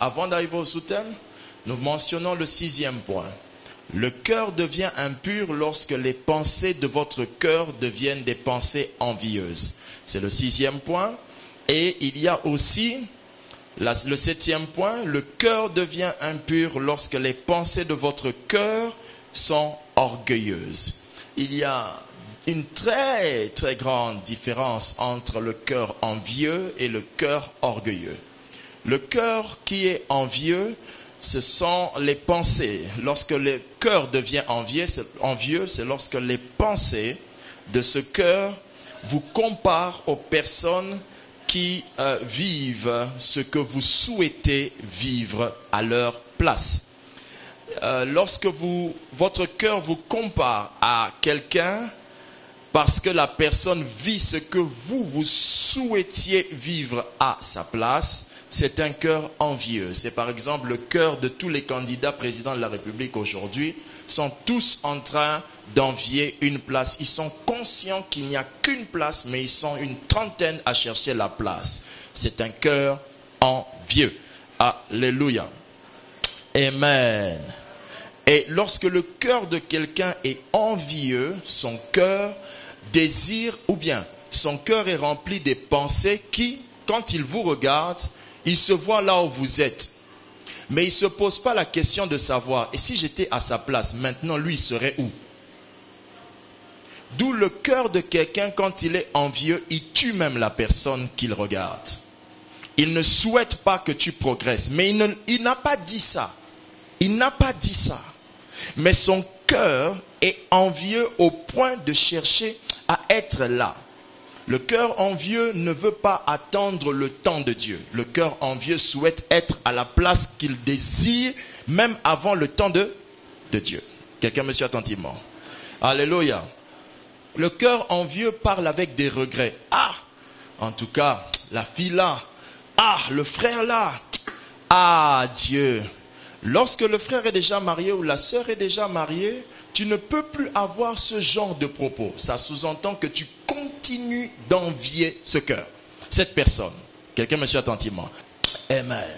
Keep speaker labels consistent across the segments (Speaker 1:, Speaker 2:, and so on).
Speaker 1: avant d'arriver au sous-thème, nous mentionnons le 6e point. Le cœur devient impur lorsque les pensées de votre cœur deviennent des pensées envieuses. C'est le 6e point. Et il y a aussi le 7e point. Le cœur devient impur lorsque les pensées de votre cœur sont orgueilleuses. Il y a une très très grande différence entre le cœur envieux et le cœur orgueilleux. Le cœur qui est envieux, ce sont les pensées. Lorsque le cœur devient envieux, c'est lorsque les pensées de ce cœur vous comparent aux personnes qui vivent ce que vous souhaitez vivre à leur place. Lorsque votre cœur vous compare à quelqu'un parce que la personne vit ce que vous souhaitiez vivre à sa place, c'est un cœur envieux. C'est par exemple le cœur de tous les candidats présidents de la République aujourd'hui sont tous en train d'envier une place. Ils sont conscients qu'il n'y a qu'une place, mais ils sont une trentaine à chercher la place. C'est un cœur envieux. Alléluia. Amen. Et lorsque le cœur de quelqu'un est envieux, son cœur désire, ou bien son cœur est rempli des pensées qui, quand il vous regarde, il se voit là où vous êtes. Mais il ne se pose pas la question de savoir, et si j'étais à sa place, maintenant lui il serait où? D'où le cœur de quelqu'un, quand il est envieux, il tue même la personne qu'il regarde. Il ne souhaite pas que tu progresses. Mais il n'a pas dit ça. Il n'a pas dit ça. Mais son cœur est envieux au point de chercher à être là. Le cœur envieux ne veut pas attendre le temps de Dieu. Le cœur envieux souhaite être à la place qu'il désire, même avant le temps de Dieu. Quelqu'un me suit attentivement. Alléluia. Le cœur envieux parle avec des regrets. Ah, en tout cas, la fille là. Ah, le frère là. Ah, Dieu. Lorsque le frère est déjà marié ou la sœur est déjà mariée, tu ne peux plus avoir ce genre de propos. Ça sous-entend que tu continues d'envier ce cœur, cette personne. Quelqu'un me suit attentivement. Amen.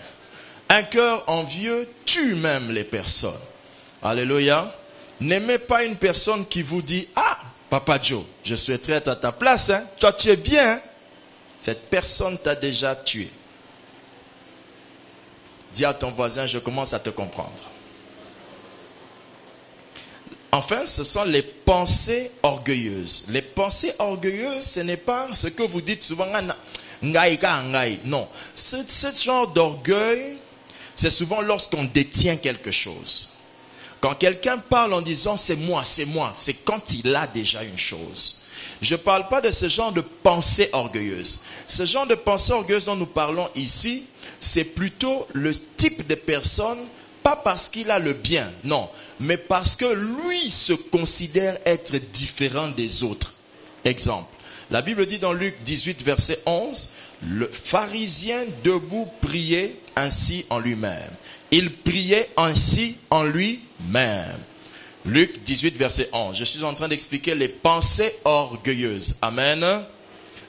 Speaker 1: Un cœur envieux tue même les personnes. Alléluia. N'aimez pas une personne qui vous dit, ah, Papa Joe, je souhaiterais être à ta place. Hein? Toi, tu es bien. Hein? Cette personne t'a déjà tué. Dis à ton voisin, je commence à te comprendre. Enfin, ce sont les pensées orgueilleuses. Les pensées orgueilleuses, ce n'est pas ce que vous dites souvent. Non. Ce genre d'orgueil, c'est souvent lorsqu'on détient quelque chose. Quand quelqu'un parle en disant c'est moi, c'est quand il a déjà une chose. Je ne parle pas de ce genre de pensée orgueilleuse. Ce genre de pensée orgueilleuse dont nous parlons ici, c'est plutôt le type de personne, pas parce qu'il a le bien, non, mais parce que lui se considère être différent des autres. Exemple, la Bible dit dans Luc 18, verset 11, le pharisien debout priait ainsi en lui-même. Il priait ainsi en lui-même. Luc 18, verset 11. Je suis en train d'expliquer les pensées orgueilleuses. Amen.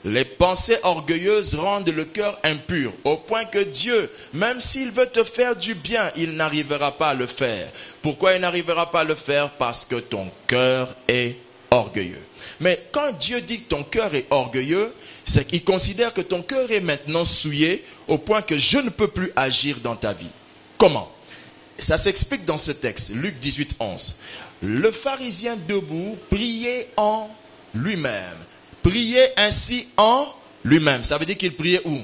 Speaker 1: Les pensées orgueilleuses rendent le cœur impur, au point que Dieu, même s'il veut te faire du bien, il n'arrivera pas à le faire. Pourquoi il n'arrivera pas à le faire? Parce que ton cœur est orgueilleux. Mais quand Dieu dit que ton cœur est orgueilleux, c'est qu'il considère que ton cœur est maintenant souillé, au point que je ne peux plus agir dans ta vie. Comment? Ça s'explique dans ce texte, Luc 18, 11. Le pharisien debout priait en lui-même. Priait ainsi en lui-même. Ça veut dire qu'il priait où?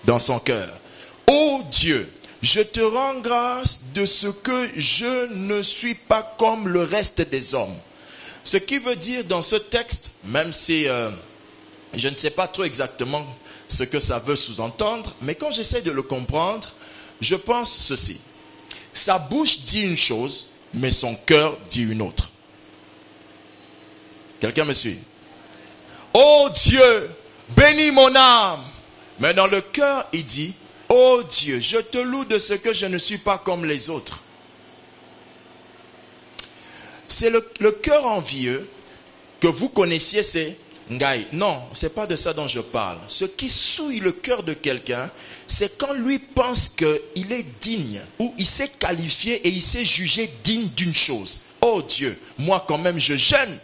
Speaker 1: Dans son cœur. Ô Dieu, je te rends grâce de ce que je ne suis pas comme le reste des hommes. Ce qui veut dire dans ce texte, même si je ne sais pas trop exactement ce que ça veut sous-entendre, mais quand j'essaie de le comprendre, je pense ceci. Sa bouche dit une chose, mais son cœur dit une autre. Quelqu'un me suit? Oh Dieu, bénis mon âme. Mais dans le cœur, il dit, oh Dieu, je te loue de ce que je ne suis pas comme les autres. C'est le cœur envieux que vous connaissiez, c'est Ngai. Non, c'est pas de ça dont je parle. Ce qui souille le cœur de quelqu'un, c'est quand lui pense qu'il est digne, ou il s'est qualifié et il s'est jugé digne d'une chose. Oh Dieu, moi quand même je jeûne.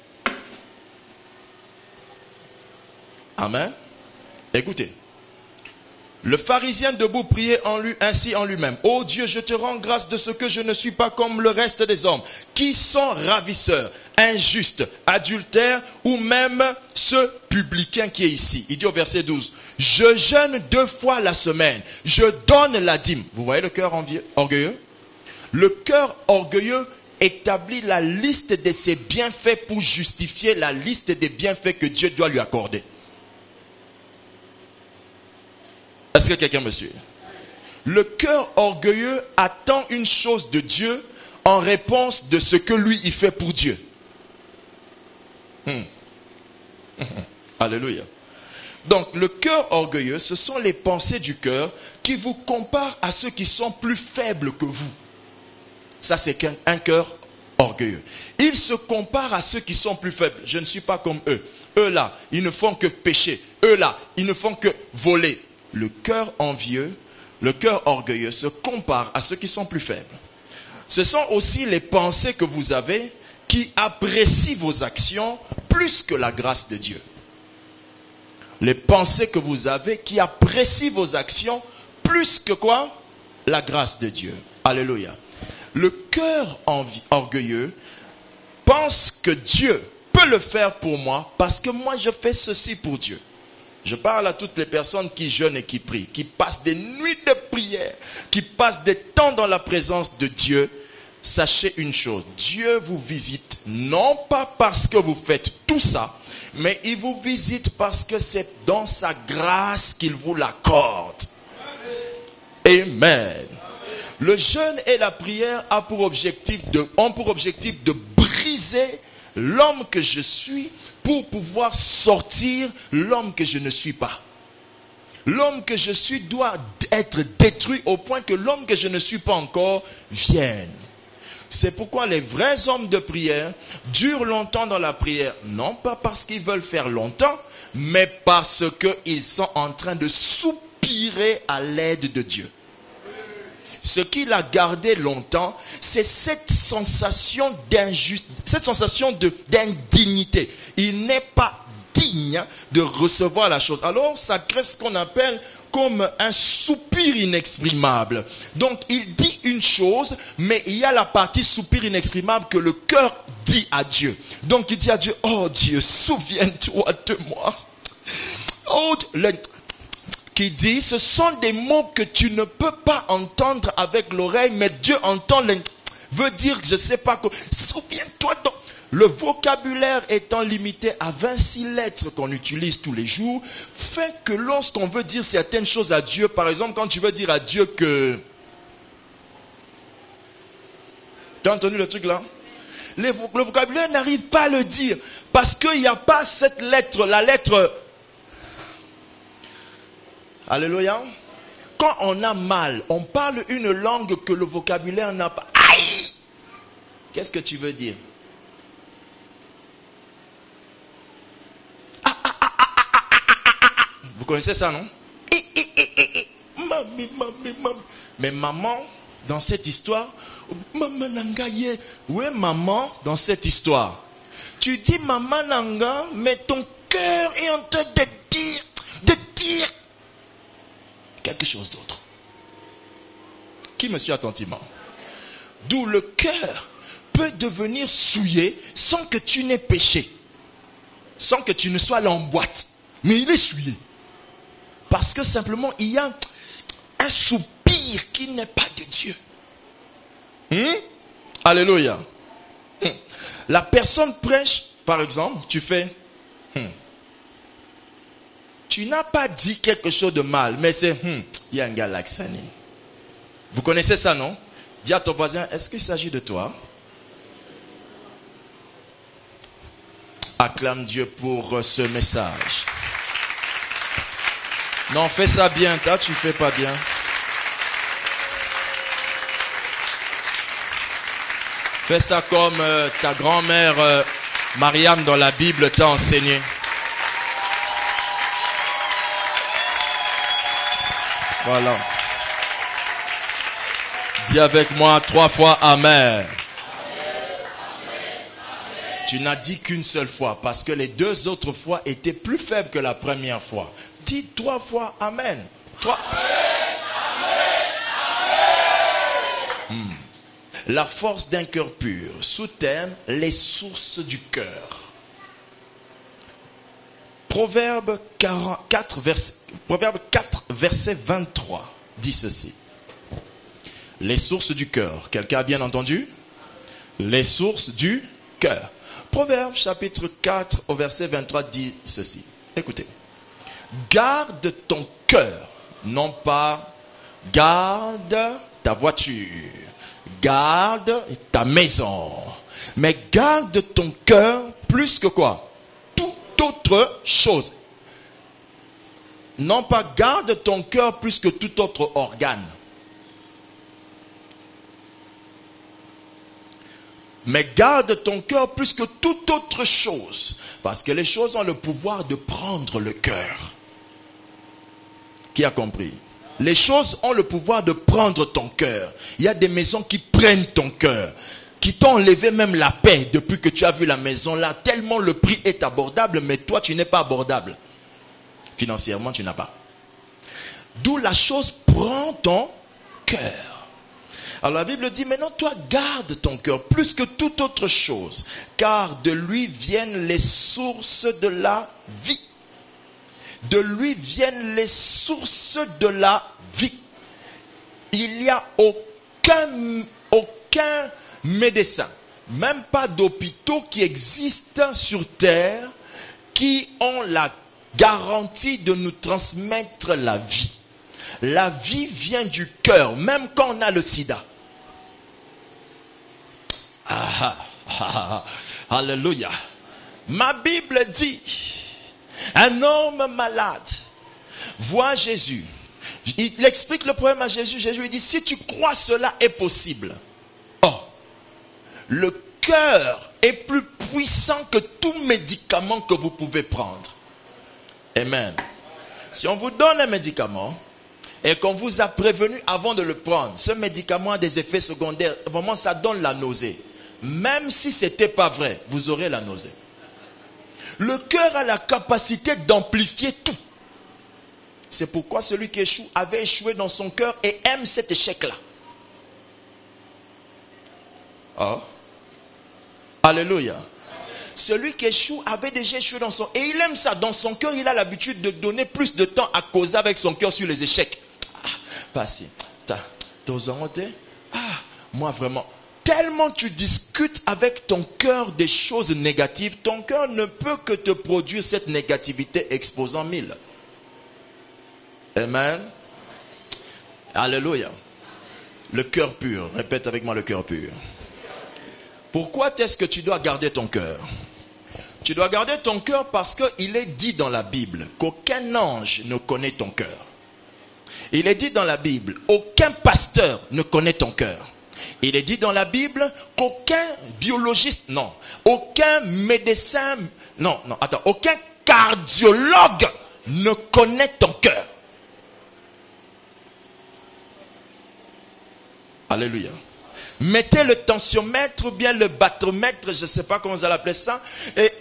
Speaker 1: Amen. Écoutez. Le pharisien debout priait ainsi en lui-même. Oh Dieu, je te rends grâce de ce que je ne suis pas comme le reste des hommes, qui sont ravisseurs, injustes, adultères, ou même ce publicain qui est ici. Il dit au verset 12, je jeûne 2 fois la semaine, je donne la dîme. Vous voyez le cœur orgueilleux? Le cœur orgueilleux établit la liste de ses bienfaits pour justifier la liste des bienfaits que Dieu doit lui accorder. Est-ce que quelqu'un me suit? Le cœur orgueilleux attend une chose de Dieu en réponse de ce que lui il fait pour Dieu. Alléluia. Donc le cœur orgueilleux, ce sont les pensées du cœur qui vous comparent à ceux qui sont plus faibles que vous. Ça c'est un cœur orgueilleux. Il se compare à ceux qui sont plus faibles. Je ne suis pas comme eux. Eux là, ils ne font que pécher. Eux là, ils ne font que voler. Le cœur envieux, le cœur orgueilleux se compare à ceux qui sont plus faibles. Ce sont aussi les pensées que vous avez qui apprécient vos actions plus que la grâce de Dieu. Les pensées que vous avez qui apprécient vos actions plus que quoi? La grâce de Dieu. Alléluia. Le cœur orgueilleux pense que Dieu peut le faire pour moi parce que moi je fais ceci pour Dieu. Je parle à toutes les personnes qui jeûnent et qui prient, qui passent des nuits de prière, qui passent des temps dans la présence de Dieu. Sachez une chose, Dieu vous visite non pas parce que vous faites tout ça, mais il vous visite parce que c'est dans sa grâce qu'il vous l'accorde. Amen. Le jeûne et la prière ont pour objectif de briser l'homme que je suis pour pouvoir sortir l'homme que je ne suis pas. L'homme que je suis doit être détruit au point que l'homme que je ne suis pas encore vienne. C'est pourquoi les vrais hommes de prière durent longtemps dans la prière, non pas parce qu'ils veulent faire longtemps, mais parce qu'ils sont en train de soupirer à l'aide de Dieu. Ce qui l'a gardé longtemps, c'est cette sensation d'indignité. Il n'est pas digne de recevoir la chose. Alors, ça crée ce qu'on appelle comme un soupir inexprimable. Donc, il dit une chose, mais il y a la partie soupir inexprimable que le cœur dit à Dieu. Donc, il dit à Dieu, oh Dieu, souviens-toi de moi. Oh, qui dit, ce sont des mots que tu ne peux pas entendre avec l'oreille, mais Dieu entend veut dire, je ne sais pas quoi. Souviens-toi donc. Le vocabulaire étant limité à 26 lettres qu'on utilise tous les jours, fait que lorsqu'on veut dire certaines choses à Dieu, par exemple, quand tu veux dire à Dieu que... Tu as entendu le truc là? Le vocabulaire n'arrive pas à le dire, parce qu'il n'y a pas cette lettre, la lettre... Alléluia. Quand on a mal, on parle une langue que le vocabulaire n'a pas. Aïe! Qu'est-ce que tu veux dire? Vous connaissez ça, non? Mami. Mais maman, dans cette histoire, maman nangaye, où est maman dans cette histoire? Tu dis maman nanga, mais ton cœur est en train de dire quelque chose d'autre. Qui me suit attentivement? D'où le cœur peut devenir souillé sans que tu n'aies péché, sans que tu ne sois là en boîte, mais il est souillé parce que simplement il y a un soupir qui n'est pas de Dieu. Alléluia. La personne prêche, par exemple, tu fais tu n'as pas dit quelque chose de mal, mais c'est il y a un gars like Sani. Vous connaissez ça, non? Dis à ton voisin, est-ce qu'il s'agit de toi? Acclame Dieu pour ce message. Non, fais ça bien, toi tu fais pas bien. Fais ça comme ta grand-mère Mariam dans la Bible t'a enseigné. Voilà. Dis avec moi 3 fois Amen. Tu n'as dit qu'une seule fois parce que les 2 autres fois étaient plus faibles que la première fois. Dis 3 fois Amen. 3. La force d'un cœur pur. Sous-thème, les sources du cœur. Proverbe 4, verset 23 dit ceci. Les sources du cœur. Quelqu'un a bien entendu? Les sources du cœur. Proverbe chapitre 4 au verset 23 dit ceci. Écoutez. Garde ton cœur. Non pas garde ta voiture. Garde ta maison. Mais garde ton cœur plus que quoi? Toute autre chose. Non pas garde ton cœur plus que tout autre organe. Mais garde ton cœur plus que toute autre chose. Parce que les choses ont le pouvoir de prendre le cœur. Qui a compris? Les choses ont le pouvoir de prendre ton cœur. Il y a des maisons qui prennent ton cœur. Qui t'ont enlevé même la paix depuis que tu as vu la maison là. Tellement le prix est abordable, mais toi tu n'es pas abordable. Financièrement tu n'as pas. D'où la chose prend ton cœur. Alors la Bible dit, maintenant toi garde ton cœur plus que toute autre chose, car de lui viennent les sources de la vie. De lui viennent les sources de la vie. Il n'y a aucun médecin, même pas d'hôpitaux qui existent sur terre, qui ont la garantie de nous transmettre la vie. La vie vient du cœur, même quand on a le sida. Alléluia. Ma Bible dit, un homme malade voit Jésus. Il explique le problème à Jésus. Jésus lui dit, si tu crois cela est possible. Oh, le cœur est plus puissant que tout médicament que vous pouvez prendre. Amen. Si on vous donne un médicament et qu'on vous a prévenu avant de le prendre, ce médicament a des effets secondaires. Vraiment, ça donne la nausée. Même si ce n'était pas vrai, vous aurez la nausée. Le cœur a la capacité d'amplifier tout. C'est pourquoi celui qui échoue avait échoué dans son cœur et aime cet échec-là. Oh. Alléluia. Celui qui échoue avait déjà échoué dans son... Et il aime ça. Dans son cœur, il a l'habitude de donner plus de temps à causer avec son cœur sur les échecs. Passez. Moi vraiment... Tellement tu discutes avec ton cœur des choses négatives, ton cœur ne peut que te produire cette négativité exposant 1000. Amen. Alléluia. Le cœur pur. Répète avec moi le cœur pur. Pourquoi est-ce que tu dois garder ton cœur? Tu dois garder ton cœur parce qu'il est dit dans la Bible qu'aucun ange ne connaît ton cœur. Il est dit dans la Bible, aucun pasteur ne connaît ton cœur. Il est dit dans la Bible qu'aucun biologiste, non, aucun médecin, aucun cardiologue ne connaît ton cœur. Alléluia. Mettez le tensiomètre ou bien le battomètre, je ne sais pas comment vous allez appeler ça, et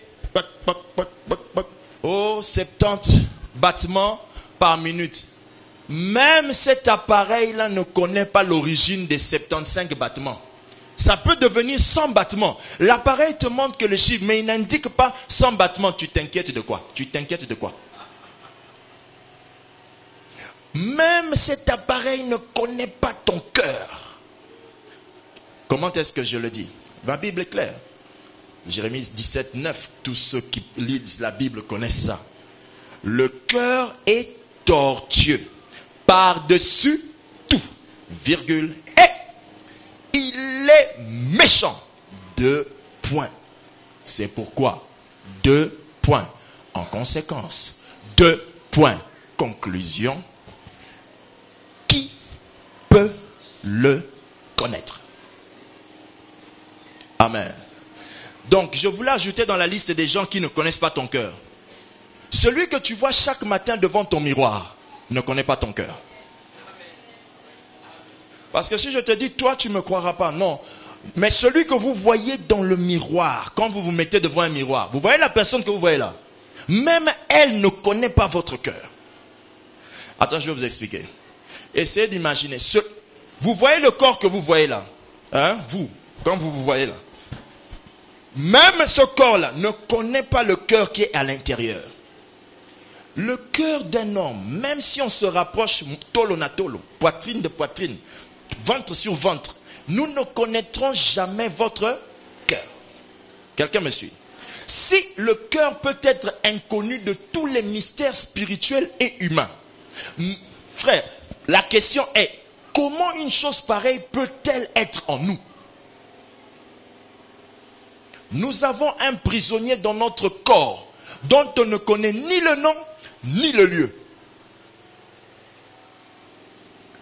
Speaker 1: 70 battements par minute. Même cet appareil-là ne connaît pas l'origine des 75 battements. Ça peut devenir 100 battements. L'appareil te montre que le chiffre, mais il n'indique pas 100 battements. Tu t'inquiètes de quoi? Tu t'inquiètes de quoi? Même cet appareil ne connaît pas ton cœur. Comment est-ce que je le dis? La Bible est claire. Jérémie 17, 9. Tous ceux qui lisent la Bible connaissent ça. Le cœur est tortueux. Par-dessus tout, virgule, et il est méchant. 2 points. C'est pourquoi 2 points. En conséquence, 2 points. Conclusion. Qui peut le connaître? Amen. Donc, je voulais ajouter dans la liste des gens qui ne connaissent pas ton cœur. Celui que tu vois chaque matin devant ton miroir ne connaît pas ton cœur. Parce que si je te dis, toi, tu ne me croiras pas. Non. Mais celui que vous voyez dans le miroir, quand vous vous mettez devant un miroir, vous voyez la personne que vous voyez là. Même elle ne connaît pas votre cœur. Attends, je vais vous expliquer. Essayez d'imaginer. Vous voyez le corps que vous voyez là. Hein? Vous, quand vous vous voyez là. Même ce corps-là ne connaît pas le cœur qui est à l'intérieur. Le cœur d'un homme, même si on se rapproche tolo na tolo, poitrine de poitrine, ventre sur ventre, nous ne connaîtrons jamais votre cœur. Quelqu'un me suit? Si le cœur peut être inconnu de tous les mystères spirituels et humains, frère, la question est, comment une chose pareille peut-elle être en nous? Nous avons un prisonnier dans notre corps dont on ne connaît ni le nom ni le lieu.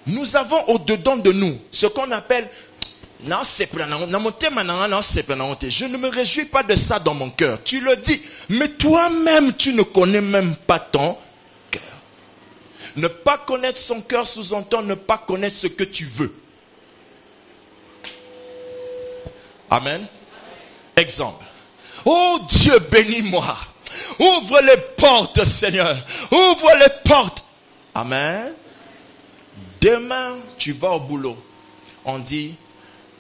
Speaker 1: Nous avons au-dedans de nous ce qu'on appelle je ne me réjouis pas de ça dans mon cœur. Tu le dis, mais toi-même tu ne connais même pas ton cœur. Ne pas connaître son cœur sous-entend ne pas connaître ce que tu veux. Amen. Exemple. Oh Dieu, bénis-moi. Ouvre les portes, Seigneur. Ouvre les portes. Amen. Demain, tu vas au boulot. On dit,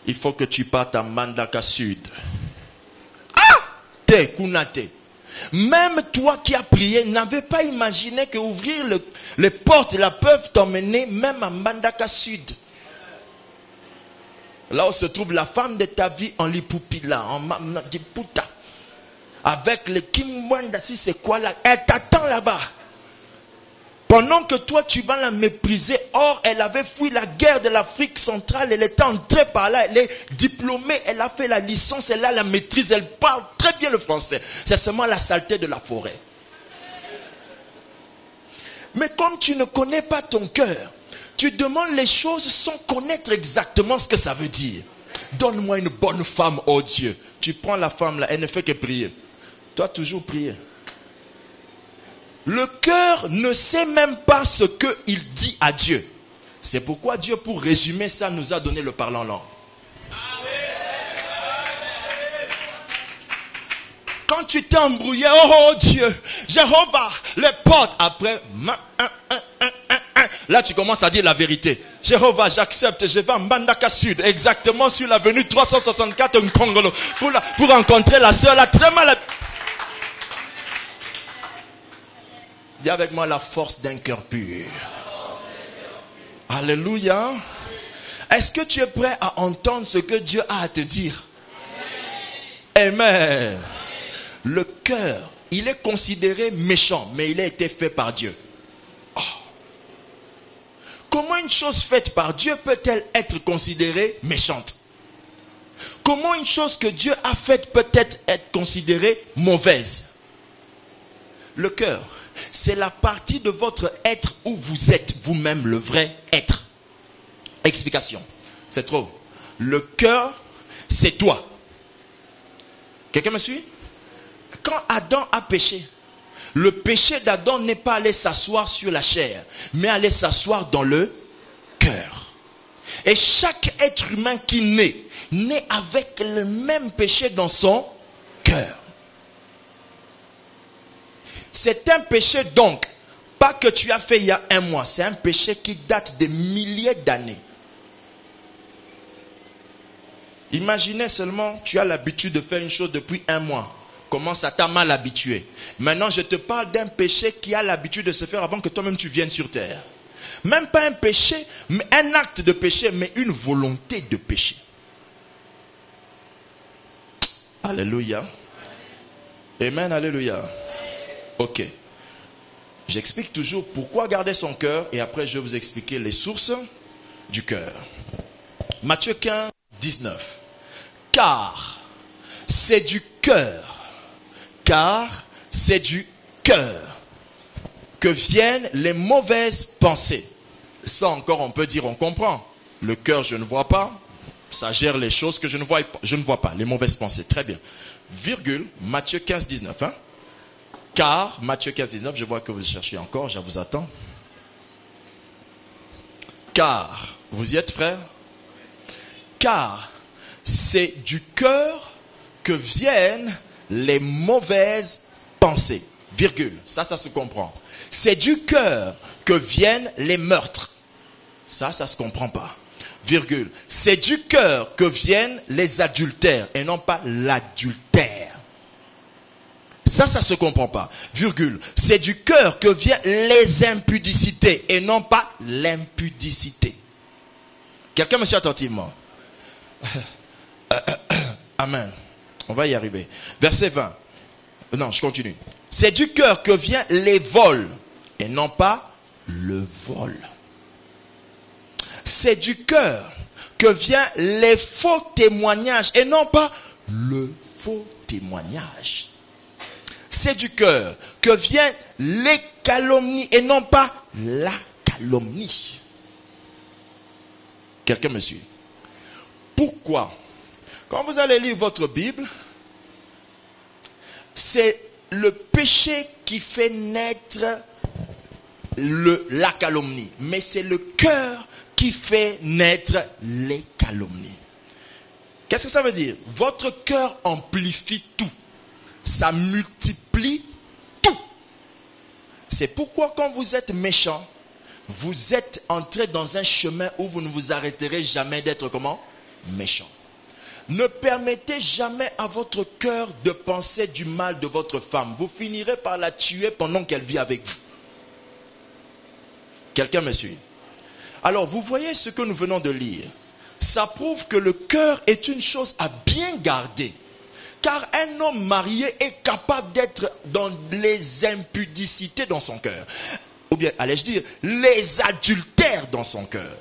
Speaker 1: il faut que tu partes à Mbandaka Sud. Ah! T'es Kunate. Même toi qui as prié, n'avais pas imaginé que ouvrir les portes là peuvent t'emmener même à Mbandaka Sud. Là où se trouve la femme de ta vie en Lipupila, en Diputa. Avec le Kimwanda, si c'est quoi là, elle t'attend là-bas. Pendant que toi tu vas la mépriser, or elle avait fui la guerre de l'Afrique centrale, elle était entrée par là, elle est diplômée, elle a fait la licence, elle a la maîtrise, elle parle très bien le français. C'est seulement la saleté de la forêt. Mais comme tu ne connais pas ton cœur, tu demandes les choses sans connaître exactement ce que ça veut dire. Donne-moi une bonne femme, oh Dieu. Tu prends la femme là, elle ne fait que prier. Toi toujours prier. Le cœur ne sait même pas ce qu'il dit à Dieu. C'est pourquoi Dieu, pour résumer ça, nous a donné le parlant langue. Quand tu t'es embrouillé, oh Dieu, Jéhovah, les portes, après, là tu commences à dire la vérité. Jéhovah, j'accepte, je vais à Mbandaka Sud, exactement sur l'avenue 364 Nkongolo, pour rencontrer la soeur, là, très mal. Dis avec moi la force d'un cœur pur. Alléluia. Est-ce que tu es prêt à entendre ce que Dieu a à te dire? Amen. Le cœur, il est considéré méchant, mais il a été fait par Dieu. Oh. Comment une chose faite par Dieu peut-elle être considérée méchante? Comment une chose que Dieu a faite peut-être être considérée mauvaise? Le cœur, c'est la partie de votre être où vous êtes vous-même le vrai être. Explication. C'est trop. Le cœur, c'est toi. Quelqu'un me suit? Quand Adam a péché, le péché d'Adam n'est pas allé s'asseoir sur la chair, mais allé s'asseoir dans le cœur. Et chaque être humain qui naît avec le même péché dans son cœur. C'est un péché donc, pas que tu as fait il y a un mois, c'est un péché qui date de milliers d'années. Imaginez seulement, tu as l'habitude de faire une chose depuis un mois. Comment ça t'a mal habitué? Maintenant, je te parle d'un péché qui a l'habitude de se faire avant que toi-même tu viennes sur terre. Même pas un péché, mais un acte de péché, mais une volonté de péché. Alléluia. Amen, alléluia. Ok. J'explique toujours pourquoi garder son cœur et après je vais vous expliquer les sources du cœur. Matthieu 15, 19. Car c'est du cœur que viennent les mauvaises pensées. Ça encore on peut dire, on comprend. Le cœur je ne vois pas, ça gère les choses que je ne vois pas, les mauvaises pensées. Très bien. Virgule, Matthieu 15, 19. Hein? Car, Matthieu 15, 19, je vois que vous cherchez encore, je vous attends. Car, vous y êtes frère? car c'est du cœur que viennent les mauvaises pensées. Virgule, ça se comprend. C'est du cœur que viennent les meurtres. Ça se comprend pas. Virgule, c'est du cœur que viennent les adultères et non pas l'adultère. Ça se comprend pas. Virgule, c'est du cœur que viennent les impudicités et non pas l'impudicité. Quelqu'un me suit attentivement? Amen. On va y arriver. Verset 20. Non, je continue. C'est du cœur que viennent les vols et non pas le vol. C'est du cœur que viennent les faux témoignages et non pas le faux témoignage. C'est du cœur que viennent les calomnies et non pas la calomnie. Quelqu'un me suit? Pourquoi? Quand vous allez lire votre Bible, c'est le péché qui fait naître la calomnie. Mais c'est le cœur qui fait naître les calomnies. Qu'est-ce que ça veut dire? Votre cœur amplifie tout. Ça multiplie tout. C'est pourquoi quand vous êtes méchant, vous êtes entré dans un chemin où vous ne vous arrêterez jamais d'être comment? Méchant. Ne permettez jamais à votre cœur de penser du mal de votre femme. Vous finirez par la tuer pendant qu'elle vit avec vous. Quelqu'un me suit? Alors, vous voyez ce que nous venons de lire. Ça prouve que le cœur est une chose à bien garder. Car un homme marié est capable d'être dans les impudicités dans son cœur. Ou bien, allais-je dire, les adultères dans son cœur.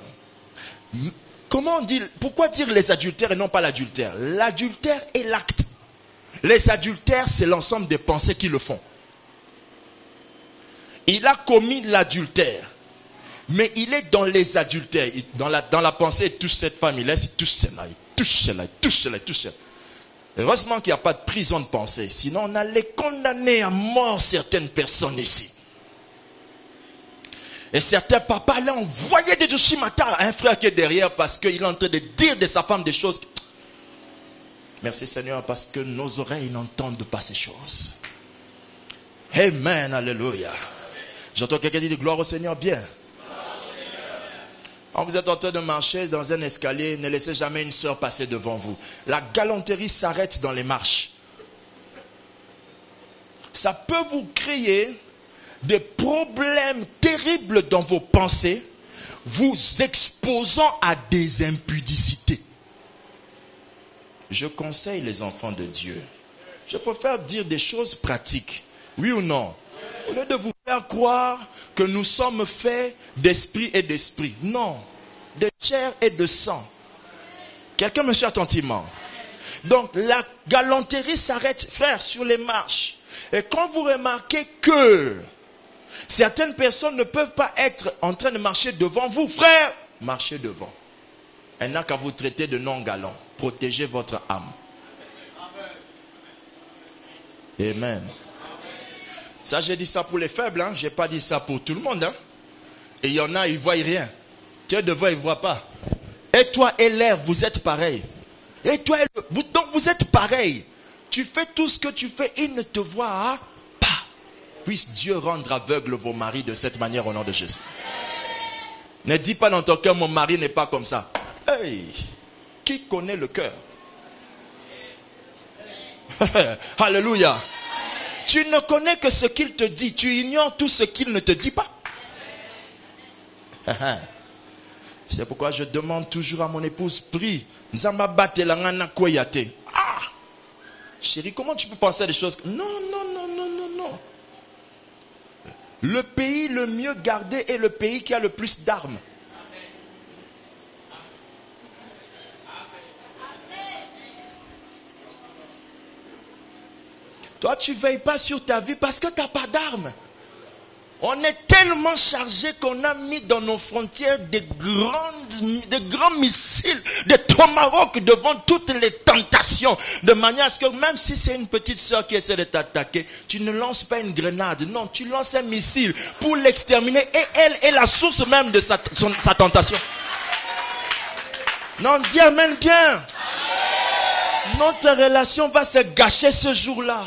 Speaker 1: Comment dire, pourquoi dire les adultères et non pas l'adultère? L'adultère est l'acte. Les adultères, c'est l'ensemble des pensées qui le font. Il a commis l'adultère. Mais il est dans les adultères. Dans la pensée, il touche cette femme, il laisse, il touche celle-là, il touche celle-là, il touche celle-là, il touche celle-là. Heureusement qu'il n'y a pas de prison de pensée. Sinon, on allait condamner à mort certaines personnes ici. Et certains papas allaient envoyer des Joshimata à un frère qui est derrière parce qu'il est en train de dire de sa femme des choses. Merci Seigneur parce que nos oreilles n'entendent pas ces choses. Amen, alléluia. J'entends quelqu'un dire gloire au Seigneur, bien. Quand vous êtes en train de marcher dans un escalier, ne laissez jamais une sœur passer devant vous. La galanterie s'arrête dans les marches. Ça peut vous créer des problèmes terribles dans vos pensées, vous exposant à des impudicités. Je conseille les enfants de Dieu. Je préfère dire des choses pratiques. Oui ou non? Au lieu de vous faire croire que nous sommes faits d'esprit et d'esprit. Non, de chair et de sang. Quelqu'un me suit attentivement. Donc la galanterie s'arrête, frère, sur les marches. Et quand vous remarquez que certaines personnes ne peuvent pas être en train de marcher devant vous, frère, marchez devant. Elle n'a qu'à vous traiter de non-galant. Protégez votre âme. Amen. Ça, j'ai dit ça pour les faibles, hein. Je n'ai pas dit ça pour tout le monde. Hein. Et il y en a, ils ne voient rien. Tu es devant, ils ne voient pas. Et toi et l'air, vous êtes pareil. Et toi, donc vous êtes pareil. Tu fais tout ce que tu fais, ils ne te voient pas. Puisse Dieu rendre aveugle vos maris de cette manière au nom de Jésus. Ne dis pas dans ton cœur, mon mari n'est pas comme ça. Hey, qui connaît le cœur? Alléluia. Tu ne connais que ce qu'il te dit. Tu ignores tout ce qu'il ne te dit pas. C'est pourquoi je demande toujours à mon épouse, prie. Ah, chérie, comment tu peux penser à des choses? Non. Le pays le mieux gardé est le pays qui a le plus d'armes. Toi, tu ne veilles pas sur ta vie parce que tu n'as pas d'armes. On est tellement chargé qu'on a mis dans nos frontières des grands missiles, des tomahawks devant toutes les tentations. De manière à ce que même si c'est une petite soeur qui essaie de t'attaquer, tu ne lances pas une grenade. Non, tu lances un missile pour l'exterminer. Et elle est la source même de sa tentation. Non, dis amen bien. Notre relation va se gâcher ce jour-là.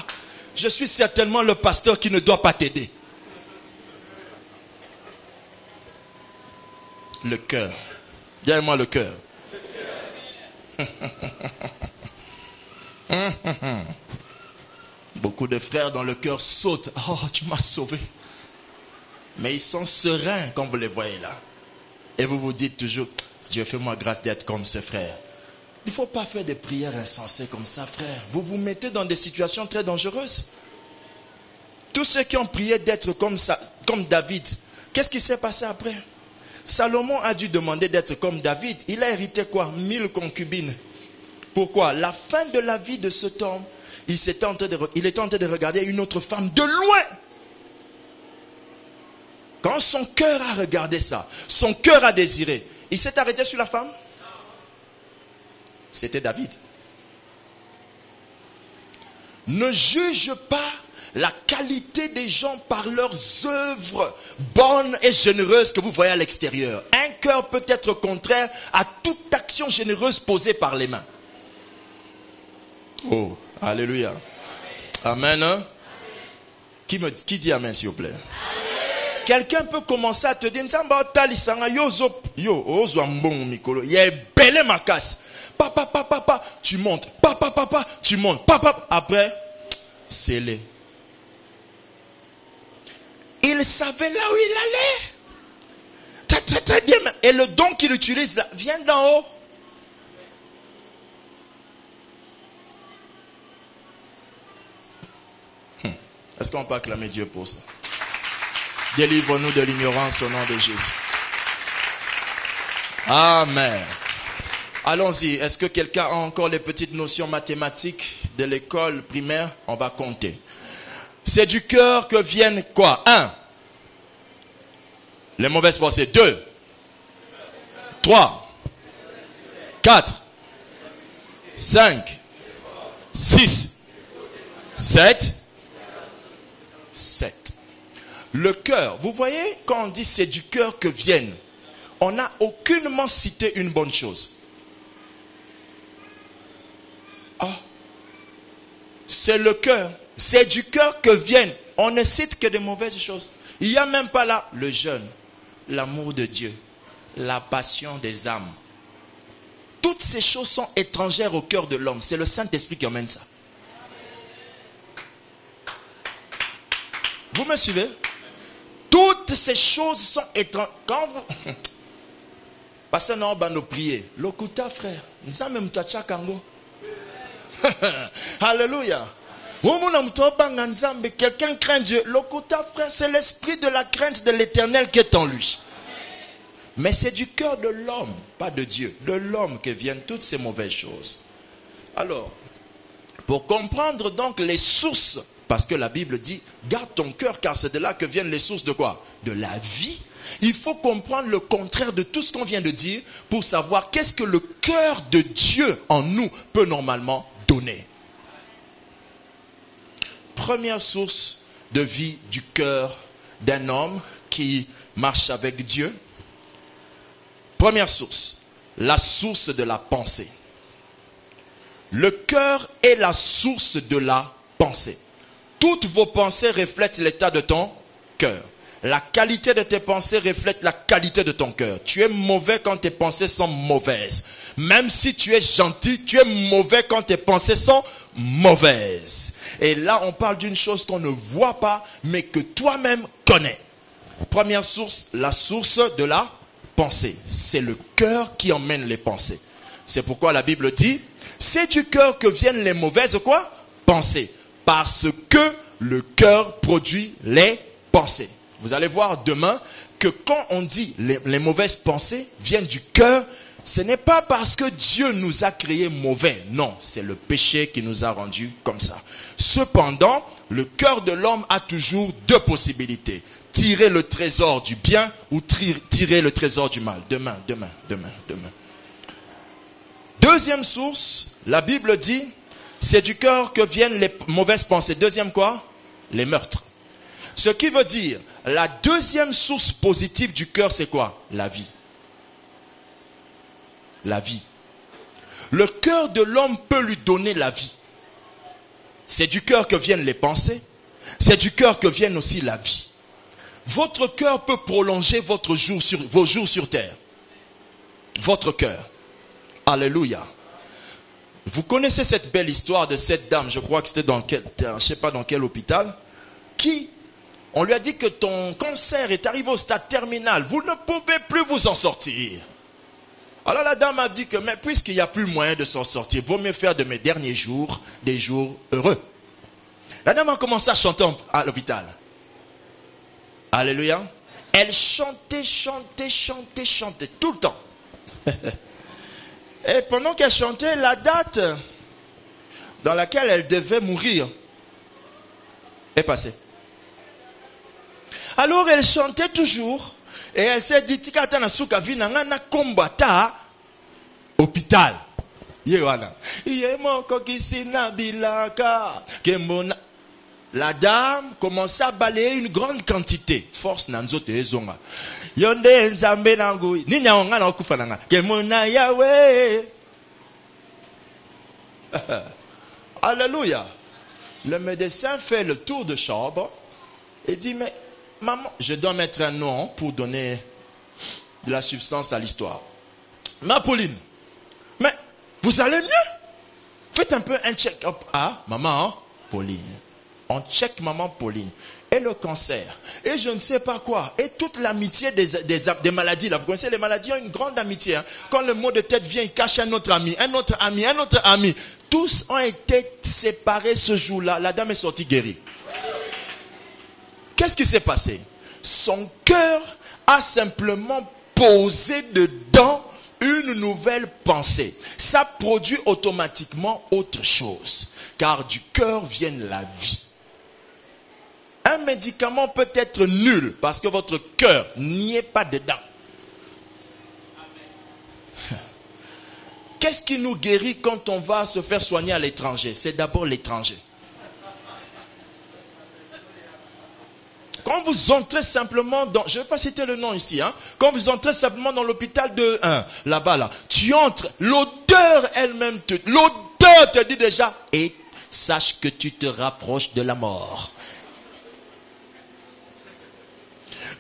Speaker 1: Je suis certainement le pasteur qui ne doit pas t'aider. Le cœur. Dis-moi le cœur. Beaucoup de frères dans le cœur sautent. Oh, tu m'as sauvé. Mais ils sont sereins quand vous les voyez là. Et vous vous dites toujours, Dieu fais-moi grâce d'être comme ce frère. Il ne faut pas faire des prières insensées comme ça, frère. Vous vous mettez dans des situations très dangereuses. Tous ceux qui ont prié d'être comme ça, comme David, qu'est-ce qui s'est passé après? Salomon a dû demander d'être comme David. Il a hérité quoi? 1000 concubines. Pourquoi? La fin de la vie de cet homme, il était en train de regarder une autre femme de loin. Quand son cœur a regardé ça, son cœur a désiré, il s'est arrêté sur la femme? C'était David. Ne juge pas la qualité des gens par leurs œuvres bonnes et généreuses que vous voyez à l'extérieur. Un cœur peut être contraire à toute action généreuse posée par les mains. Oh, alléluia. Amen. Hein? Qui dit amen s'il vous plaît? Quelqu'un peut commencer à te dire, papa, tu montes, papa, tu montes, papa. Après, c'est les. Il savait là où il allait. Très bien. Et le don qu'il utilise là, vient d'en haut. Est-ce qu'on peut acclamer Dieu pour ça? Délivre-nous de l'ignorance au nom de Jésus. Amen. Allons-y. Est-ce que quelqu'un a encore les petites notions mathématiques de l'école primaire? On va compter. C'est du cœur que viennent quoi? 1. Les mauvaises pensées. 2. 3. 4. 5. 6. 7. 7. Le cœur, vous voyez, quand on dit c'est du cœur que viennent, on n'a aucunement cité une bonne chose. Ah, c'est le cœur, c'est du cœur que viennent. On ne cite que des mauvaises choses. Il n'y a même pas là le jeûne, l'amour de Dieu, la passion des âmes. Toutes ces choses sont étrangères au cœur de l'homme. C'est le Saint-Esprit qui emmène ça. Vous me suivez? Toutes ces choses sont étranges. Quand vous... Parce que nous avons prié. Lokuta frère. Nous avons même kango. Alléluia. Quelqu'un craint Dieu. Lokuta frère, c'est l'esprit de la crainte de l'Éternel qui est en lui. Mais c'est du cœur de l'homme, pas de Dieu. De l'homme que viennent toutes ces mauvaises choses. Alors, pour comprendre donc les sources, parce que la Bible dit, garde ton cœur car c'est de là que viennent les sources de quoi? De la vie. Il faut comprendre le contraire de tout ce qu'on vient de dire pour savoir qu'est-ce que le cœur de Dieu en nous peut normalement donner. Première source de vie du cœur d'un homme qui marche avec Dieu. Première source, la source de la pensée. Le cœur est la source de la pensée. Toutes vos pensées reflètent l'état de ton cœur. La qualité de tes pensées reflète la qualité de ton cœur. Tu es mauvais quand tes pensées sont mauvaises. Même si tu es gentil, tu es mauvais quand tes pensées sont mauvaises. Et là, on parle d'une chose qu'on ne voit pas, mais que toi-même connais. Première source, la source de la pensée. C'est le cœur qui emmène les pensées. C'est pourquoi la Bible dit, c'est du cœur que viennent les mauvaises quoi? Pensées. Parce que le cœur produit les pensées. Vous allez voir demain que quand on dit les mauvaises pensées viennent du cœur, ce n'est pas parce que Dieu nous a créés mauvais. Non, c'est le péché qui nous a rendus comme ça. Cependant, le cœur de l'homme a toujours deux possibilités. Tirer le trésor du bien ou tirer le trésor du mal. Demain. Deuxième source, la Bible dit, c'est du cœur que viennent les mauvaises pensées. Deuxième quoi? Les meurtres. Ce qui veut dire, la deuxième source positive du cœur, c'est quoi? La vie. La vie. Le cœur de l'homme peut lui donner la vie. C'est du cœur que viennent les pensées. C'est du cœur que vienne aussi la vie. Votre cœur peut prolonger vos jours sur terre. Votre cœur. Alléluia. Vous connaissez cette belle histoire de cette dame, je crois que c'était je ne sais pas dans quel hôpital, qui, on lui a dit que ton cancer est arrivé au stade terminal, vous ne pouvez plus vous en sortir. Alors la dame a dit que, mais puisqu'il n'y a plus moyen de s'en sortir, vaut mieux faire de mes derniers jours des jours heureux. La dame a commencé à chanter à l'hôpital. Alléluia. Elle chantait tout le temps. Et pendant qu'elle chantait, la date dans laquelle elle devait mourir est passée. Alors elle chantait toujours et elle s'est dit Tika na suka vina ngana kombata hôpital. Yewana. Yemoko kisina bilaka kemona. La dame commençait à balayer une grande quantité. Force nanzote ezonga. Yonde nzambe nangu. Ninya ongana okufananga. Kemona Yahweh. Alléluia. Le médecin fait le tour de chambre et dit, mais maman, je dois mettre un nom pour donner de la substance à l'histoire. Ma Pauline, mais vous allez mieux? Faites un peu un check-up. Ah, maman, Pauline. On check maman Pauline. Et le cancer. Et je ne sais pas quoi. Et toute l'amitié des maladies. Là. Vous connaissez, les maladies ont une grande amitié. Hein. Quand le mot de tête vient, il cache un autre ami, un autre ami, un autre ami. Tous ont été séparés ce jour-là. La dame est sortie guérie. Qu'est-ce qui s'est passé? Son cœur a simplement posé dedans une nouvelle pensée. Ça produit automatiquement autre chose. Car du cœur vient la vie. Un médicament peut être nul parce que votre cœur n'y est pas dedans. Qu'est-ce qui nous guérit quand on va se faire soigner à l'étranger? C'est d'abord l'étranger. Quand vous entrez simplement dans, je ne vais pas citer le nom ici, hein, quand vous entrez simplement dans l'hôpital de là-bas, là, tu entres, l'odeur elle-même, l'odeur te dit déjà, et sache que tu te rapproches de la mort.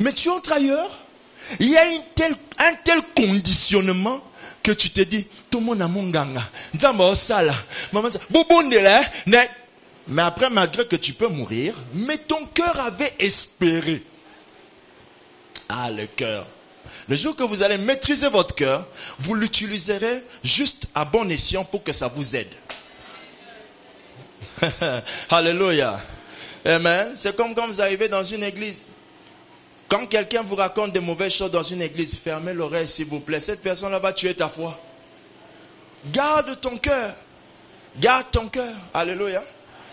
Speaker 1: Mais tu entres ailleurs, il y a un tel conditionnement que tu te dis, tout le monde a mon ganga. Mais après, malgré que tu peux mourir, mais ton cœur avait espéré. Ah, le cœur. Le jour que vous allez maîtriser votre cœur, vous l'utiliserez juste à bon escient pour que ça vous aide. Alléluia. Amen. C'est comme quand vous arrivez dans une église. Quand quelqu'un vous raconte des mauvaises choses dans une église, fermez l'oreille s'il vous plaît. Cette personne-là va tuer ta foi. Garde ton cœur. Garde ton cœur. Alléluia.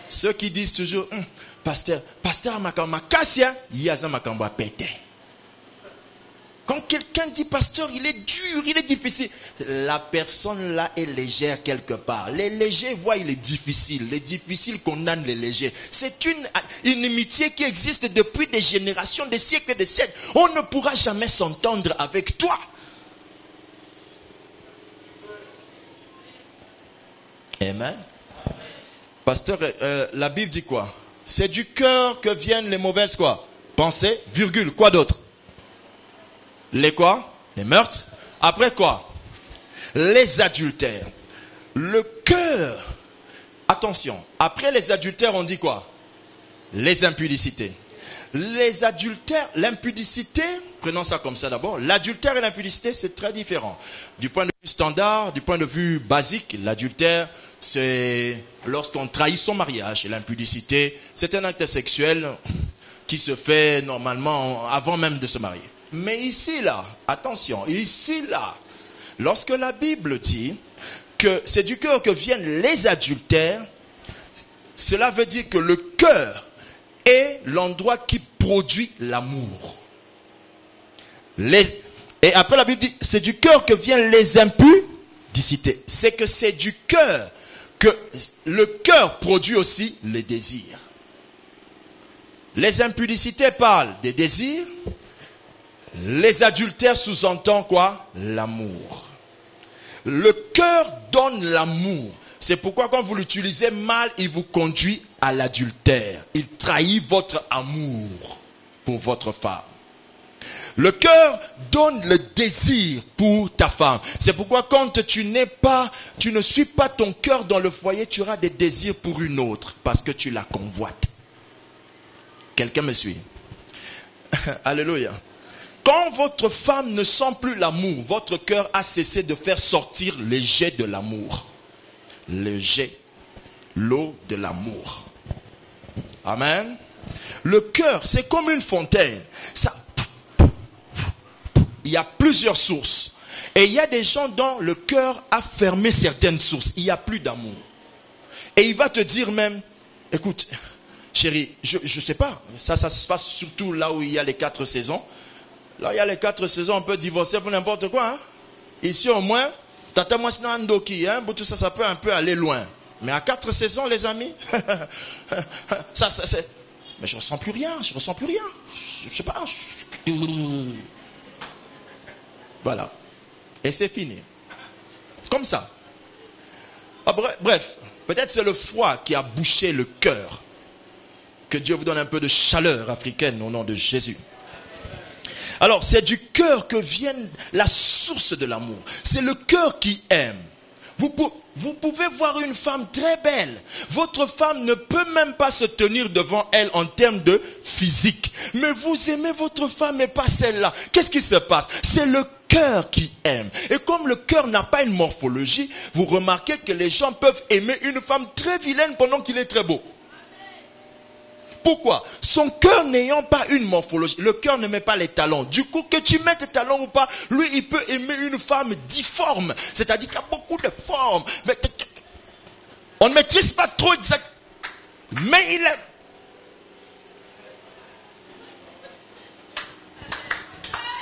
Speaker 1: Ceux qui disent toujours, pasteur makamba kassia, yaza makamba pété. Quand quelqu'un dit pasteur, il est dur, il est difficile. La personne là est légère quelque part. Les légers voient il est difficile. Les difficiles condamnent les légers. C'est une inimitié qui existe depuis des générations, des siècles et des siècles. On ne pourra jamais s'entendre avec toi. Amen. Pasteur, la Bible dit quoi? C'est du cœur que viennent les mauvaises quoi? Pensées, virgule, quoi d'autre? Les quoi? Les meurtres. Après quoi? Les adultères. Le cœur. Attention. Après les adultères, on dit quoi? Les impudicités. Les adultères, l'impudicité, prenons ça comme ça d'abord. L'adultère et l'impudicité, c'est très différent. Du point de vue standard, du point de vue basique, l'adultère, c'est lorsqu'on trahit son mariage. Et l'impudicité, c'est un acte sexuel qui se fait normalement avant même de se marier. Mais ici, là, attention, ici, là, lorsque la Bible dit que c'est du cœur que viennent les adultères, cela veut dire que le cœur est l'endroit qui produit l'amour. Et après la Bible dit, c'est du cœur que viennent les impudicités. C'est que c'est du cœur que le cœur produit aussi les désirs. Les impudicités parlent des désirs. Les adultères sous-entendent quoi? L'amour. Le cœur donne l'amour. C'est pourquoi quand vous l'utilisez mal, il vous conduit à l'adultère. Il trahit votre amour pour votre femme. Le cœur donne le désir pour ta femme. C'est pourquoi quand tu ne suis pas ton cœur dans le foyer, tu auras des désirs pour une autre parce que tu la convoites. Quelqu'un me suit? Alléluia. Quand votre femme ne sent plus l'amour, votre cœur a cessé de faire sortir les jets de l'amour. Le jet, l'eau de l'amour. Amen. Le cœur, c'est comme une fontaine. Il y a plusieurs sources. Et il y a des gens dont le cœur a fermé certaines sources. Il n'y a plus d'amour. Et il va te dire même, écoute, chérie, je ne sais pas. Ça se passe surtout là où il y a les 4 saisons. Là où il y a les 4 saisons, on peut divorcer pour n'importe quoi. Hein? Ici au moins, tata moi sinon andoki, hein, tout ça, ça peut un peu aller loin. Mais à 4 saisons, les amis, c'est... Mais je ressens plus rien, je ressens plus rien. Je sais pas. Voilà. Et c'est fini. Comme ça. Ah, bref, peut-être c'est le froid qui a bouché le cœur. Que Dieu vous donne un peu de chaleur africaine au nom de Jésus. Alors, c'est du cœur que vient la source de l'amour. C'est le cœur qui aime. Vous pouvez voir une femme très belle. Votre femme ne peut même pas se tenir devant elle en termes de physique. Mais vous aimez votre femme et pas celle-là. Qu'est-ce qui se passe? C'est le cœur qui aime. Et comme le cœur n'a pas une morphologie, vous remarquez que les gens peuvent aimer une femme très vilaine pendant qu'il est très beau. Pourquoi? Son cœur n'ayant pas une morphologie, le cœur ne met pas les talons. Du coup, que tu mettes tes talons ou pas, lui, il peut aimer une femme difforme. C'est-à-dire qu'il y a beaucoup de formes. Mais on ne maîtrise pas trop exact. Mais il aime.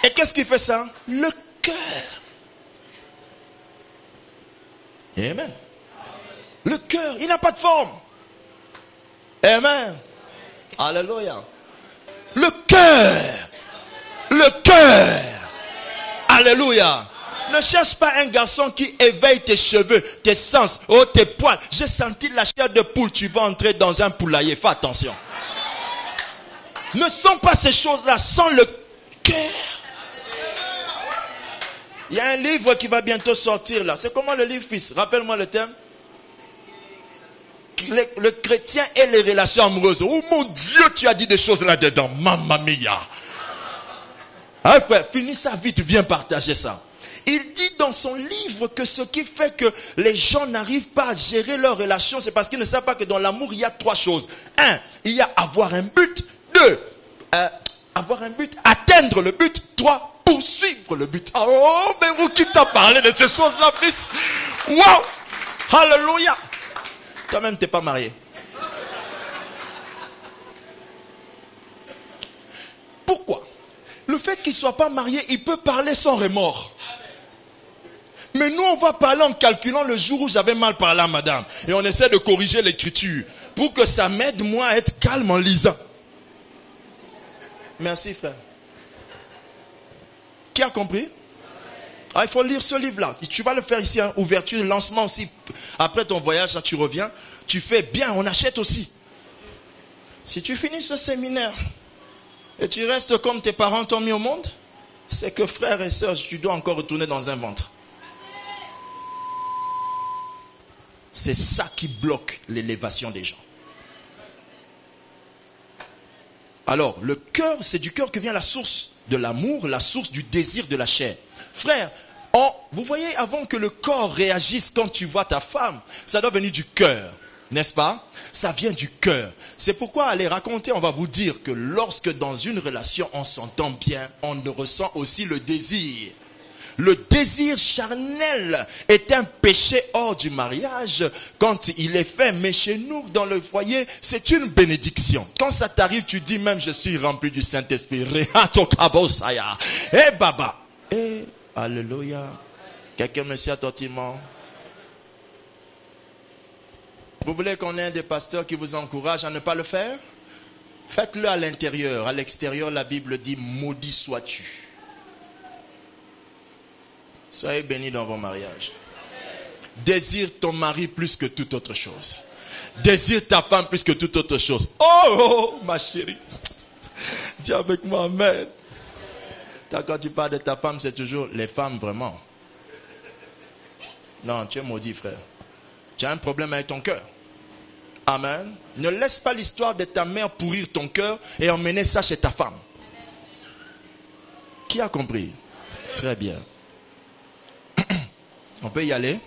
Speaker 1: Et qu'est-ce qui fait ça? Le cœur. Amen. Le cœur, il n'a pas de forme. Amen. Alléluia. Le cœur. Le cœur. Alléluia. Ne cherche pas un garçon qui éveille tes cheveux, tes sens, tes poils. J'ai senti la chair de poule. Tu vas entrer dans un poulailler. Fais attention. Ne sens pas ces choses-là. Sens le cœur. Il y a un livre qui va bientôt sortir là. C'est comment le livre, fils? Rappelle-moi le thème. Le chrétien et les relations amoureuses. Oh mon Dieu, tu as dit des choses là-dedans. Mamma mia. Ah frère, finis ça vite, viens partager ça. Il dit dans son livre que ce qui fait que les gens n'arrivent pas à gérer leurs relations, c'est parce qu'ils ne savent pas que dans l'amour, il y a 3 choses. 1, il y a avoir un but. 2, avoir un but, atteindre le but. 3, poursuivre le but. Oh, mais vous qui t'a parlé de ces choses-là, fils? Wow! Alléluia! Toi-même, tu n'es pas marié. Pourquoi? Le fait qu'il ne soit pas marié, il peut parler sans remords. Mais nous, on va parler en calculant le jour où j'avais mal parlé à madame. Et on essaie de corriger l'écriture pour que ça m'aide, moi, à être calme en lisant. Merci, frère. Qui a compris? Ah, il faut lire ce livre-là. Tu vas le faire ici, hein, ouverture, lancement aussi. Après ton voyage, là, tu reviens. Tu fais bien, on achète aussi. Si tu finis ce séminaire et tu restes comme tes parents t'ont mis au monde, c'est que frères et sœurs, tu dois encore retourner dans un ventre. C'est ça qui bloque l'élévation des gens. Alors, le cœur, c'est du cœur que vient la source de l'amour, la source du désir de la chair. Frère, vous voyez, avant que le corps réagisse quand tu vois ta femme, ça doit venir du cœur, n'est-ce pas? Ça vient du cœur. C'est pourquoi, allez raconter, on va vous dire que lorsque dans une relation on s'entend bien, on ressent aussi le désir. Le désir charnel est un péché hors du mariage quand il est fait. Mais chez nous, dans le foyer, c'est une bénédiction. Quand ça t'arrive, tu dis même, je suis rempli du Saint-Esprit. Eh baba. Eh, alléluia. Quelqu'un me suit attentivement. Vous voulez qu'on ait un des pasteurs qui vous encourage à ne pas le faire? Faites-le à l'intérieur. À l'extérieur, la Bible dit, maudit sois-tu. Soyez bénis dans vos mariages. Désire ton mari plus que toute autre chose. Désire ta femme plus que toute autre chose. Oh, ma chérie. Dis avec moi, amen. Quand tu parles de ta femme, c'est toujours les femmes vraiment. Non, tu es maudit, frère. Tu as un problème avec ton cœur. Amen. Ne laisse pas l'histoire de ta mère pourrir ton cœur et emmener ça chez ta femme. Qui a compris? Très bien. On peut y aller.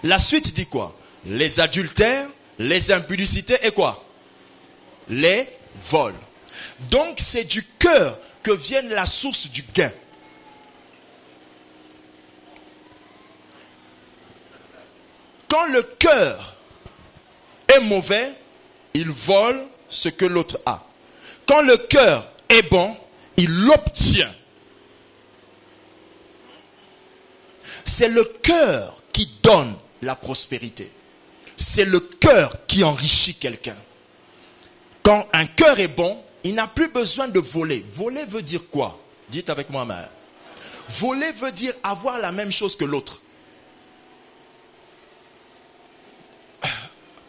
Speaker 1: La suite dit quoi? Les adultères, les impudicités et quoi? Les vols. Donc c'est du cœur que vient la source du gain. Quand le cœur est mauvais, il vole ce que l'autre a. Quand le cœur est bon, il l'obtient. C'est le cœur qui donne la prospérité. C'est le cœur qui enrichit quelqu'un. Quand un cœur est bon, il n'a plus besoin de voler. Voler veut dire quoi? Dites avec moi, mère. Voler veut dire avoir la même chose que l'autre.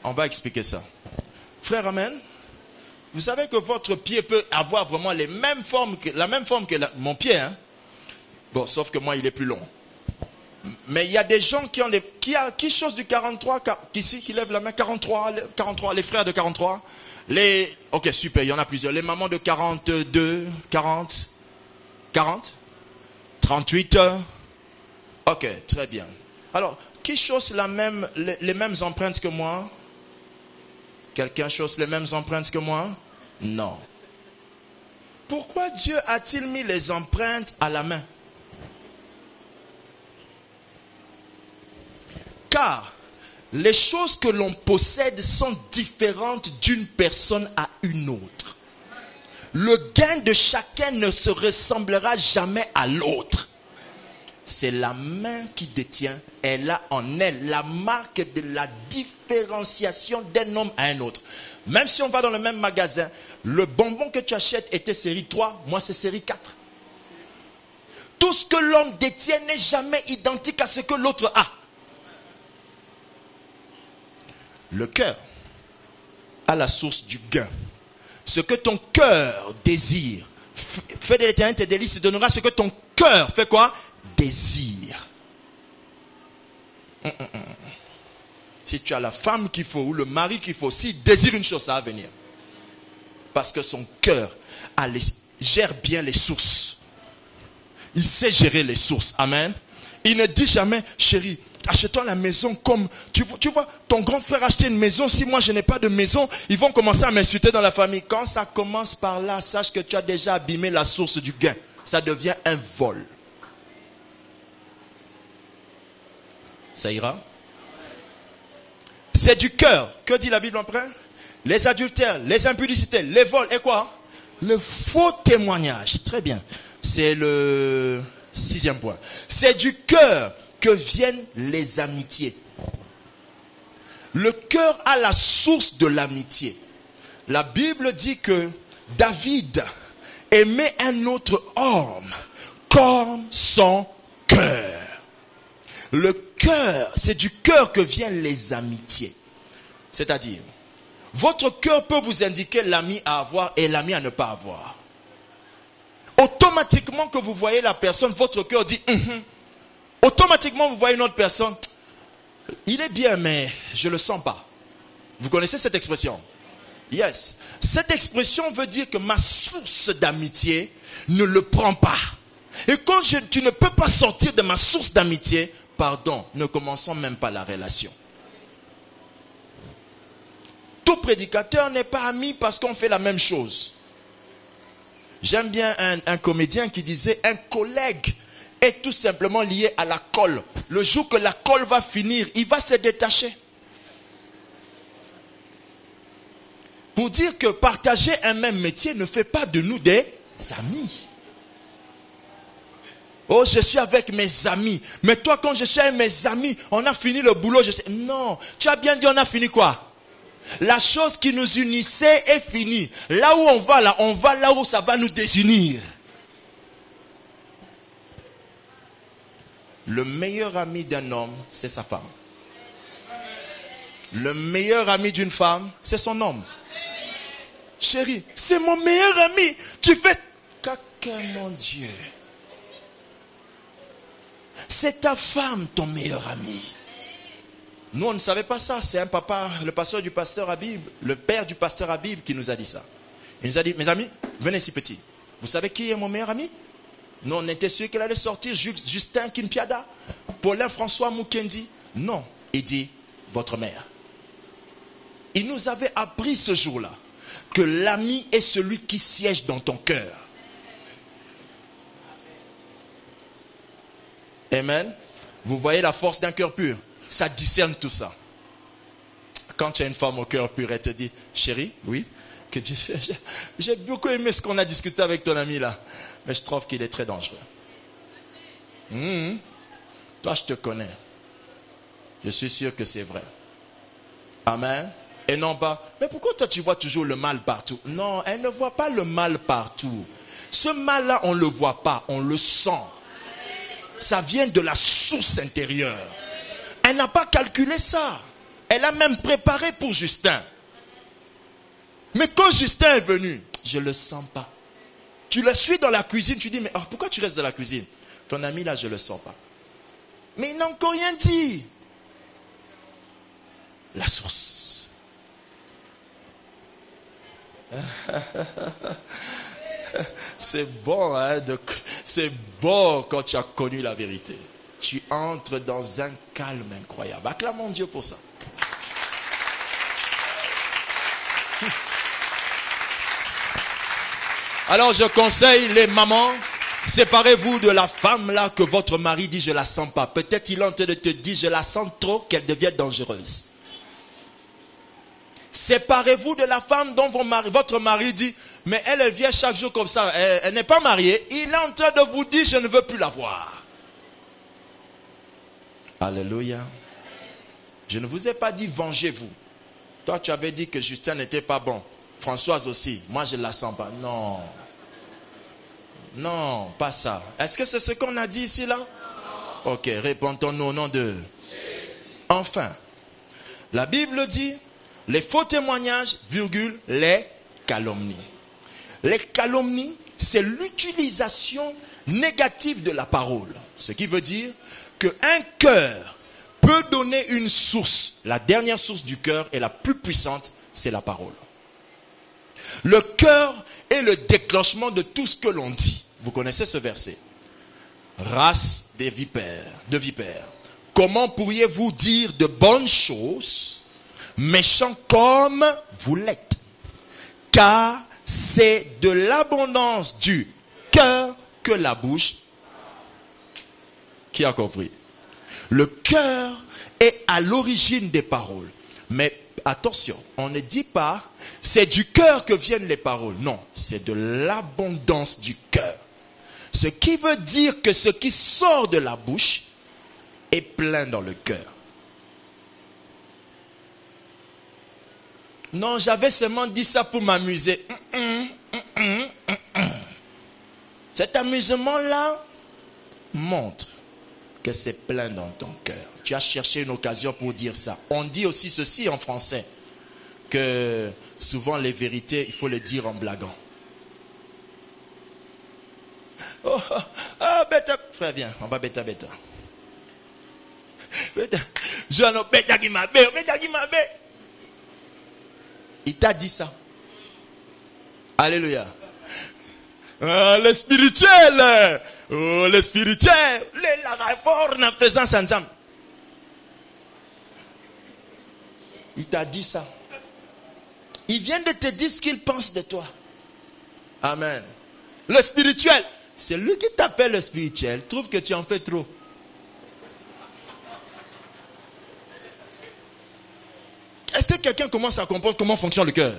Speaker 1: On va expliquer ça. Frère, amen. Vous savez que votre pied peut avoir vraiment la même forme que mon pied. Hein? Bon, sauf que moi, il est plus long. Mais il y a des gens qui ont qui chose du 43, qui lèvent la main, 43, les frères de 43. Ok, super, il y en a plusieurs. Les mamans de 42, 40, 38. Ok, très bien. Alors, qui chausse les mêmes empreintes que moi? Quelqu'un chausse les mêmes empreintes que moi? Non. Pourquoi Dieu a-t-il mis les empreintes à la main? Car les choses que l'on possède sont différentes d'une personne à une autre. Le gain de chacun ne se ressemblera jamais à l'autre. C'est la main qui détient, elle a en elle la marque de la différenciation d'un homme à un autre. Même si on va dans le même magasin, le bonbon que tu achètes était série 3, moi c'est série 4. Tout ce que l'homme détient n'est jamais identique à ce que l'autre a. Le cœur a la source du gain. Ce que ton cœur désire, fais de l'éternel tes délices, il donnera ce que ton cœur fait quoi? Désire. Si tu as la femme qu'il faut ou le mari qu'il faut, s'il désire une chose, ça va venir. Parce que son cœur gère bien les sources. Il sait gérer les sources. Amen. Il ne dit jamais, chérie, achète-toi la maison comme... Tu vois, ton grand frère a acheté une maison. Si moi je n'ai pas de maison, ils vont commencer à m'insulter dans la famille. Quand ça commence par là, sache que tu as déjà abîmé la source du gain. Ça devient un vol. Ça ira? C'est du cœur. Que dit la Bible après? Les adultères, les impudicités, les vols et quoi? Le faux témoignage. Très bien. C'est le 6e point. C'est du cœur que viennent les amitiés. Le cœur a la source de l'amitié. La Bible dit que David aimait un autre homme comme son cœur. Le cœur, c'est du cœur que viennent les amitiés. C'est-à-dire, votre cœur peut vous indiquer l'ami à avoir et l'ami à ne pas avoir. Automatiquement que vous voyez la personne, votre cœur dit automatiquement vous voyez une autre personne, il est bien mais je le sens pas. Vous connaissez cette expression? Yes. Cette expression veut dire que ma source d'amitié ne le prend pas. Et quand tu ne peux pas sortir de ma source d'amitié, pardon, ne commençons même pas la relation. Tout prédicateur n'est pas ami parce qu'on fait la même chose. J'aime bien un comédien qui disait, un collègue est tout simplement lié à la colle. Le jour que la colle va finir, il va se détacher. Pour dire que partager un même métier ne fait pas de nous des amis. Oh, je suis avec mes amis. Mais toi, quand je suis avec mes amis, on a fini le boulot. Non, tu as bien dit on a fini quoi? La chose qui nous unissait est finie. Là où on va là où ça va nous désunir. Le meilleur ami d'un homme, c'est sa femme. Le meilleur ami d'une femme, c'est son homme. Chérie, c'est mon meilleur ami. Tu fais... Caca, mon Dieu. C'est ta femme, ton meilleur ami. Nous, on ne savait pas ça. C'est un papa, le pasteur du pasteur Habib, le père du pasteur Habib qui nous a dit ça. Il nous a dit, mes amis, venez ici petit. Vous savez qui est mon meilleur ami? Nous, on était sûrs qu'il allait sortir Justin Kimpiada, Paulin François Mukendi. Non, il dit, votre mère. Il nous avait appris ce jour-là que l'ami est celui qui siège dans ton cœur. Amen. Vous voyez la force d'un cœur pur. Ça discerne tout ça. Quand tu as une femme au cœur pur, elle te dit, chérie, oui, que j'ai beaucoup aimé ce qu'on a discuté avec ton ami là, mais je trouve qu'il est très dangereux. Toi, je te connais. Je suis sûr que c'est vrai. Amen. Et non pas, mais pourquoi toi tu vois toujours le mal partout? Non, elle ne voit pas le mal partout. Ce mal-là, on ne le voit pas, on le sent. Ça vient de la source intérieure. Elle n'a pas calculé ça. Elle a même préparé pour Justin. Mais quand Justin est venu, je ne le sens pas. Tu le suis dans la cuisine, tu dis, mais pourquoi tu restes dans la cuisine? Ton ami là, je ne le sens pas. Mais il n'a encore rien dit. La source. C'est bon, hein, c'est bon quand tu as connu la vérité. Tu entres dans un calme incroyable. Acclamons Dieu pour ça. Alors je conseille les mamans, séparez-vous de la femme là que votre mari dit je la sens pas. Peut-être il est en train de te dire je la sens trop qu'elle devienne dangereuse. Séparez-vous de la femme dont votre mari dit mais elle vient chaque jour comme ça, elle n'est pas mariée. Il est en train de vous dire je ne veux plus la voir. Alléluia. Je ne vous ai pas dit vengez-vous. Toi tu avais dit que Justin n'était pas bon. Françoise aussi. Moi je ne la sens pas. Non. Non, pas ça. Est-ce que c'est ce qu'on a dit ici là? Ok, répondons-nous au nom de... Enfin, la Bible dit les faux témoignages, virgule, les calomnies. Les calomnies, c'est l'utilisation négative de la parole. Ce qui veut dire qu'un cœur peut donner une source. La dernière source du cœur et la plus puissante, c'est la parole. Le cœur est le déclenchement de tout ce que l'on dit. Vous connaissez ce verset. Race de vipères. Comment pourriez-vous dire de bonnes choses, méchants comme vous l'êtes? Car c'est de l'abondance du cœur que la bouche. Qui a compris? Le cœur est à l'origine des paroles. Mais attention, on ne dit pas c'est du cœur que viennent les paroles. Non, c'est de l'abondance du cœur. Ce qui veut dire que ce qui sort de la bouche est plein dans le cœur. Non, j'avais seulement dit ça pour m'amuser. Cet amusement-là montre que c'est plein dans ton cœur. Tu as cherché une occasion pour dire ça. On dit aussi ceci en français, que souvent les vérités, il faut les dire en blaguant. Oh, bêta, frère, viens, on va bêta. Bêta qui m'a bé. Il t'a dit ça. Alléluia. Le spirituel. Oh, le spirituel. La réforme en présence ensemble. Il t'a dit ça. Il vient de te dire ce qu'il pense de toi. Amen. Le spirituel. C'est lui qui t'appelle le spirituel. Trouve que tu en fais trop. Est-ce que quelqu'un commence à comprendre comment fonctionne le cœur?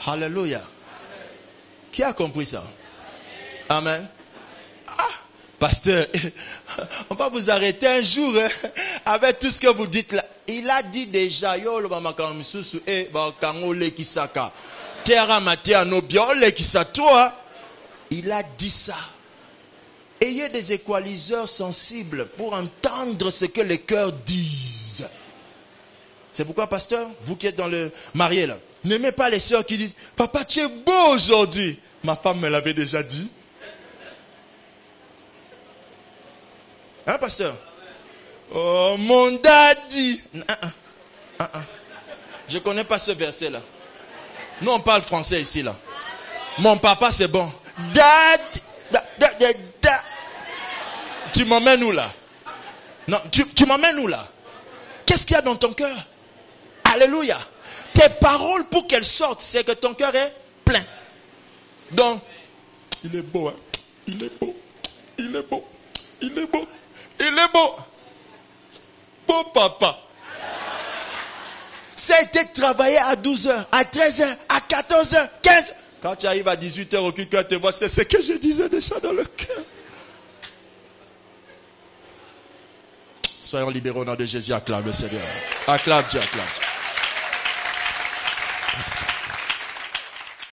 Speaker 1: Alléluia. Qui a compris ça? Amen. Pasteur, on va vous arrêter un jour avec tout ce que vous dites là. Il a dit déjà, yo le mamakamisusu e bakangole kisaka. Terra matia no biole kisatoa. Il a dit ça. Ayez des équaliseurs sensibles pour entendre ce que les cœurs disent. C'est pourquoi, pasteur, vous qui êtes dans le marié là, n'aimez pas les sœurs qui disent « Papa, tu es beau aujourd'hui !» Ma femme me l'avait déjà dit. Hein, pasteur? Oh, mon daddy! Je ne connais pas ce verset-là. Nous, on parle français ici, là. Mon papa, c'est bon. Daddy! Tu m'emmènes où, là? Non, tu m'emmènes où, là? Qu'est-ce qu'il y a dans ton cœur? Alléluia! Tes paroles, pour qu'elles sortent, c'est que ton cœur est plein. Donc, il est beau, hein? Il est beau. Il est beau. Il est beau. Il est beau. Beau papa. Ça a été travaillé à 12h, à 13h, à 14h, 15h. Quand tu arrives à 18h, aucun cœur te voit, c'est ce que je disais déjà dans le cœur. Soyons libérés au nom de Jésus. Acclame le Seigneur. Acclame Dieu, acclame Dieu.